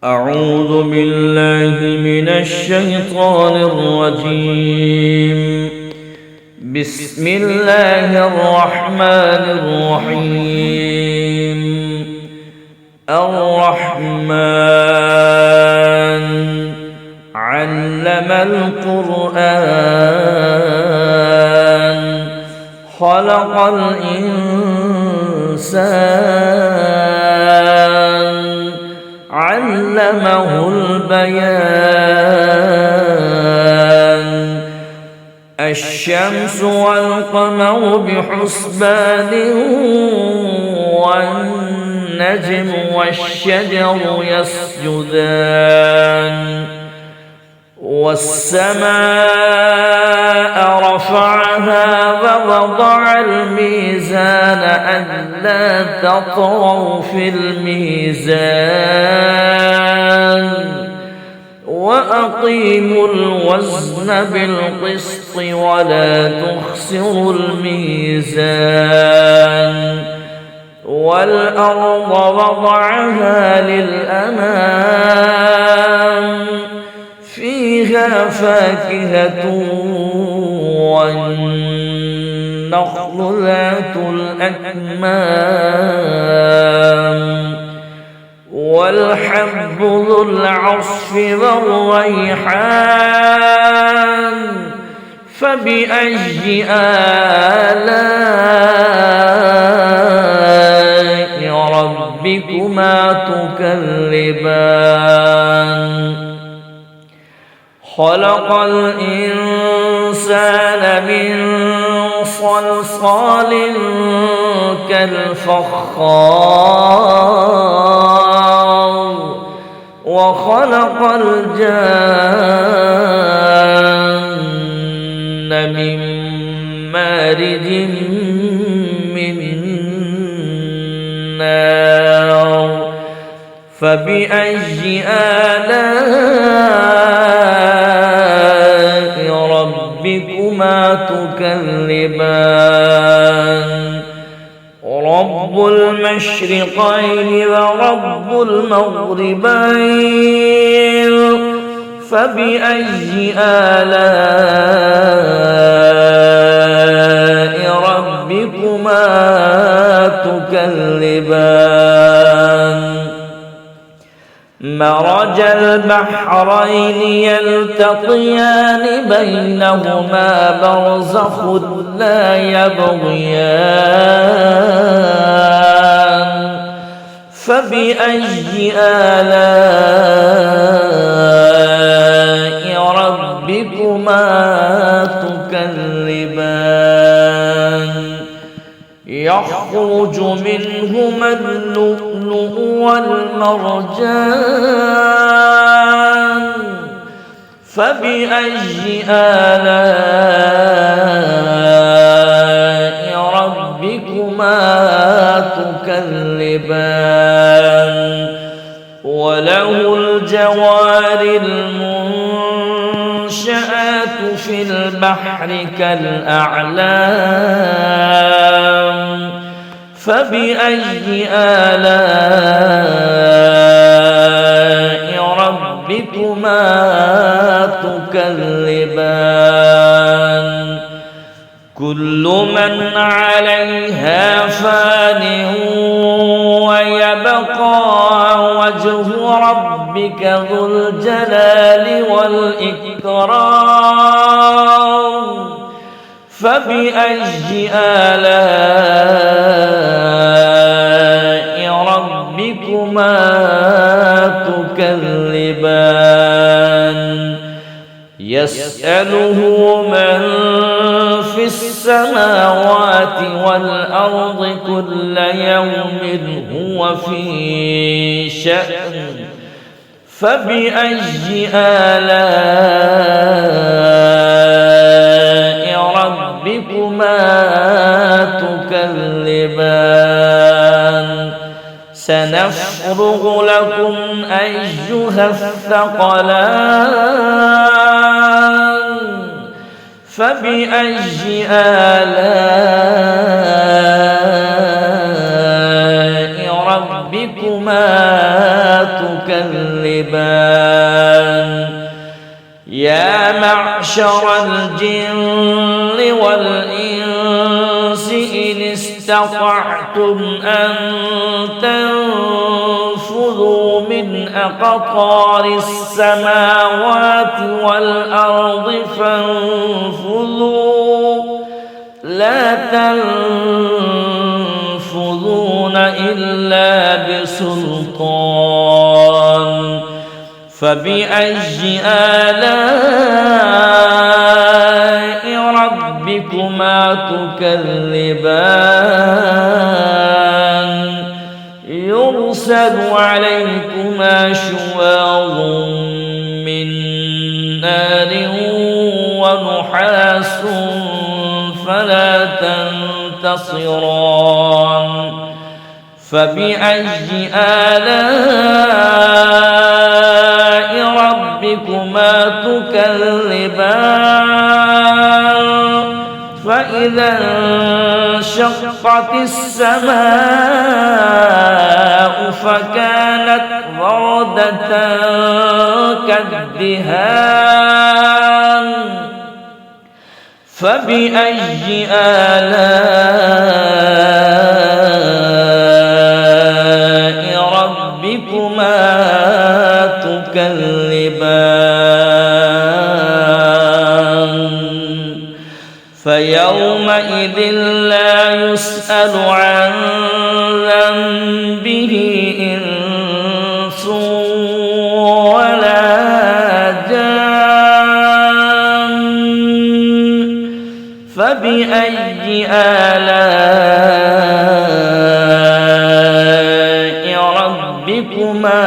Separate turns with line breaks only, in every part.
أعوذ بالله من الشيطان الرجيم. بسم الله الرحمن الرحيم. الرحمن علم القرآن خلق الإنسان علمه البيان. الشمس والقمر بحسبان والنجم والشجر يسجدان. والسماء رفعها ووضع الميزان ألا تطغوا في الميزان وأقيموا الوزن بالقسط ولا تخسروا الميزان. والأرض وضعها للأنام فيها فاكهة والنخل ذات الأكمام والحب ذو العصف والريحان. فبأي آلاء ربكما تكذبان؟ خلق الإنسان من صلصال كالفخار وخلق الجان من مارج من نار. فبأي آلاء ربكما تكذبان؟ رب المشرقين ورب المغربين. فبأي آلاء ربكما تكذبان؟ مرج البحرين يلتقيان بينهما برزخ لا يبغيان. فبأي آلاء ربكما تكذبان؟ يخرج منهما اللؤلؤ والمرجان. فبأي آلاء ربكما تكذبان؟ وله الجوار المنشآت في البحر كالأعلام. فبأي آلاء ربكما تكذبان؟ كل من عليها فان ويبقى وجه ربك ذو الجلال والإكرام. فبأي آلاء ربكما تكذبان؟ يسأله من في السماوات والأرض كل يوم هو في شأن. فبأي آلاء ربكما تكذبان؟ سنفرغ لكم أيها الثقلان. فبأي آلاء ربكما تكذبان؟ تكذبان يا معشر الجن والإنس إن استطعتم أن تنفذوا من أقطار السماوات والأرض فانفذوا لا تنفذون إلا بسلطان فبأي آلاء ربكما تكذبان يرسل عليكما شواظ من نار ونحاس فلا تنتصران فبأي آلاء ربكما تكذبان فإذا انشقت السماء فكانت وردة كالدهان فبأي آلاء ربكما تكذبان فيومئذ لا يسأل عن ذنبه إنس ولا جان فبأي آلاء ربكما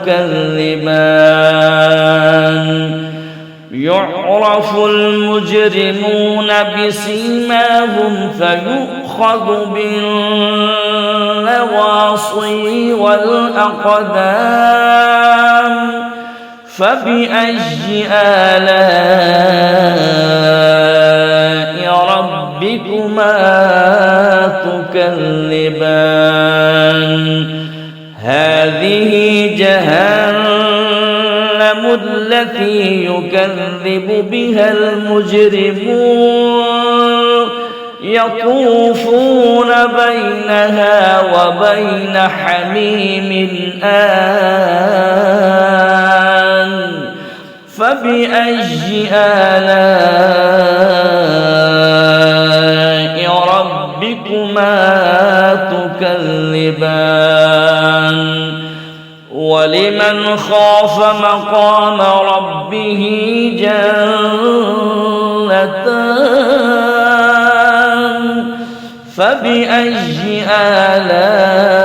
تكذبان يعرف المجرمون بسيماهم فيؤخذ بالنواصي والأقدام فبأي آلاء ربكما تكذبان هذه جهنم التي يكذب بها المجرمون يطوفون بينها وبين حميم آن فبأي آلاء ربكما تكذبان ولمن خاف مقام ربه جنتان فبأي آلاء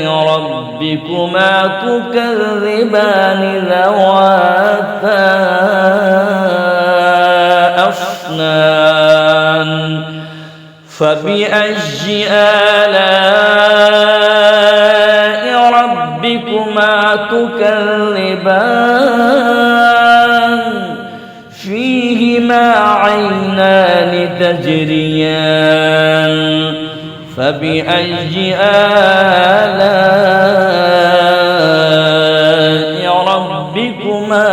ربكما تكذبان ذواتا أفنان فبأي آلاء ربكما تكذبان فيهما عينان تجريان فبأي آلاء ربكما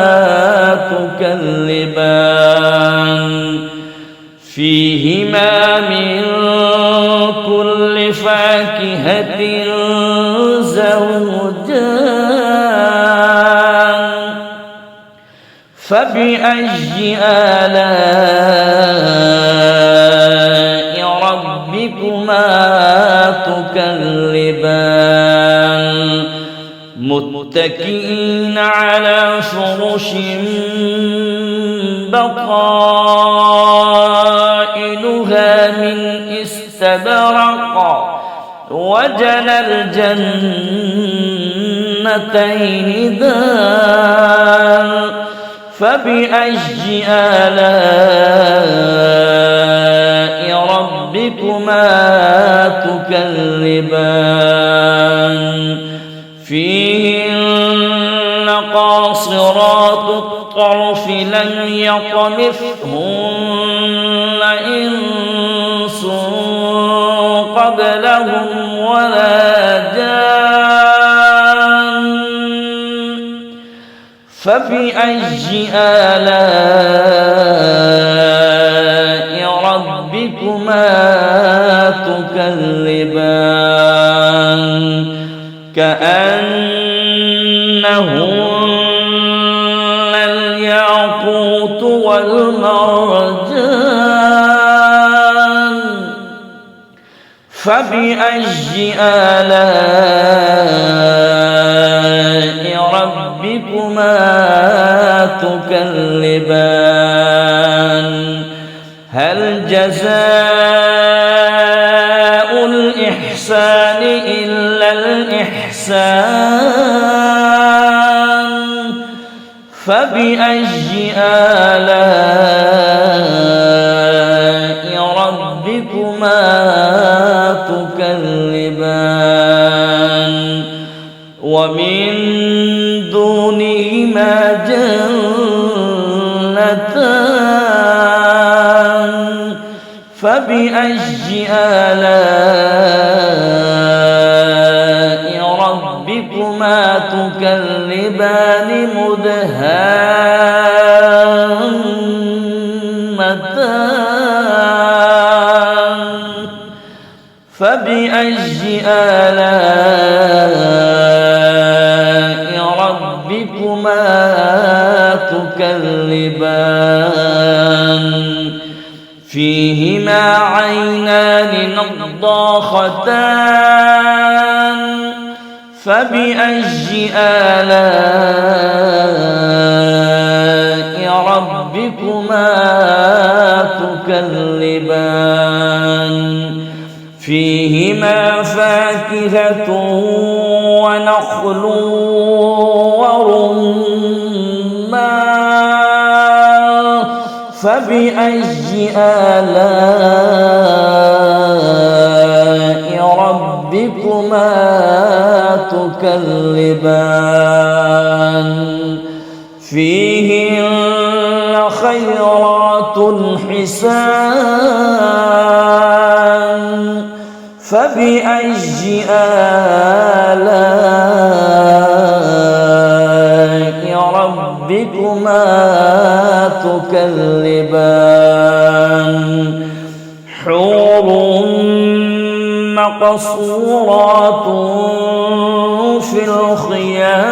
تكذبان فيهما من كل فاكهة زوجان فبأي آلاء ربكما تكذبان متكئين على فرش بطائنها من استبرق وجنى الجنتين دان فبأي آلاء ربكما تكذبان فيهن قاصرات الطرف لم يطمثهن إنس قبلهم ولا جان فبأي آلاء ربكما تكذبان كأنهن الياقوت والمرجان فبأي آلاء ربكما تكذبان هل جزاء الإحسان إلا الإحسان فبأي آلاء ربكما تكذبان ومن دونهما جنتان فبأي آلاء ربكما تكذبان مدهامتان فبأي آلاء ربكما تكذبان فيهما عينان نضاختان فبأي آلاء ربكما تكذبان فيهما فاكهة ونخل ورمان فبأي آلاء ربكما تكذبان فيهن خيرات حسان فبأي آلاء ربكما تكذبان حور مقصورات في الخيام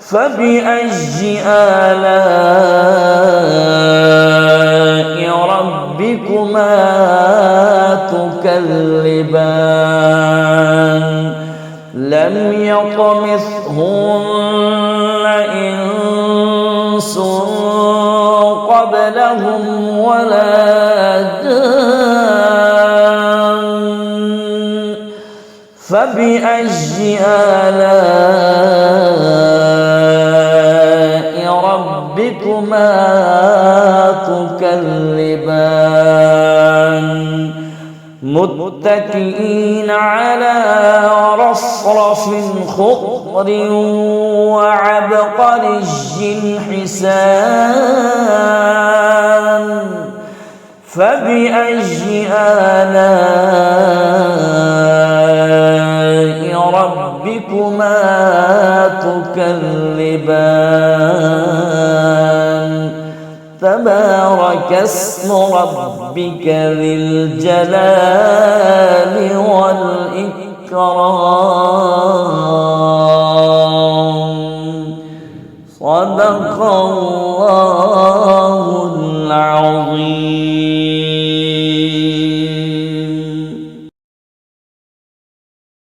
فبأي آلاء ربكما تكذبان لم يطمثهن إنس قبلهم ولا جان فبأي آلاء ربكما تكذبان متكئين على رصرف خضر وعبقري حسان فبأي آلاء ربكما تكذبان تبارك اسم ربك ذي الجلال والإكرام صدق الله. الله العظيم.